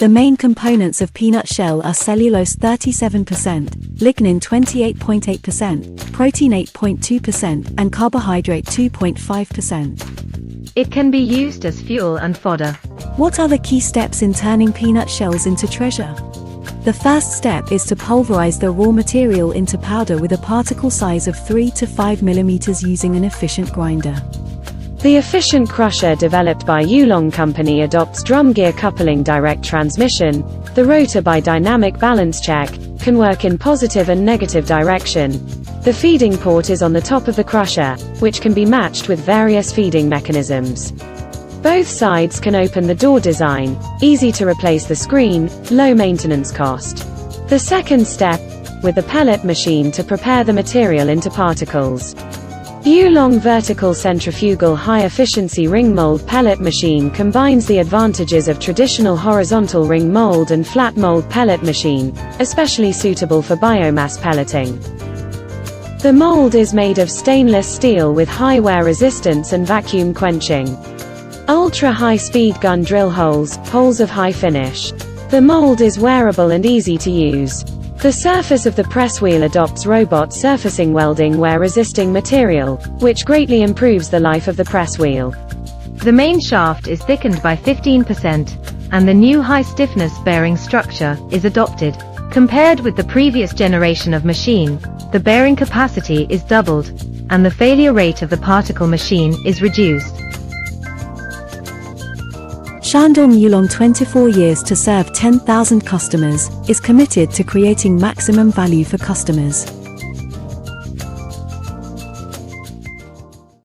The main components of peanut shell are cellulose 37%, lignin 28.8%, protein 8.2%, and carbohydrate 2.5%. It can be used as fuel and fodder. What are the key steps in turning peanut shells into treasure? The first step is to pulverize the raw material into powder with a particle size of 3 to 5 mm using an efficient grinder. The efficient crusher developed by Yulong Company adopts drum gear coupling direct transmission. The rotor by dynamic balance check can work in positive and negative direction. The feeding port is on the top of the crusher, which can be matched with various feeding mechanisms. Both sides can open the door design, easy to replace the screen, low maintenance cost. The second step, with the pellet machine to prepare the material into particles. Yulong vertical centrifugal high-efficiency ring mold pellet machine combines the advantages of traditional horizontal ring mold and flat mold pellet machine, especially suitable for biomass pelleting. The mold is made of stainless steel with high wear resistance and vacuum quenching. Ultra-high-speed gun drill holes of high finish. The mold is wearable and easy to use. The surface of the press wheel adopts robot surfacing welding wear-resisting material, which greatly improves the life of the press wheel. The main shaft is thickened by 15%, and the new high-stiffness bearing structure is adopted. Compared with the previous generation of machine, the bearing capacity is doubled, and the failure rate of the particle machine is reduced. Shandong Yulong, 24 years to serve 10,000 customers, is committed to creating maximum value for customers.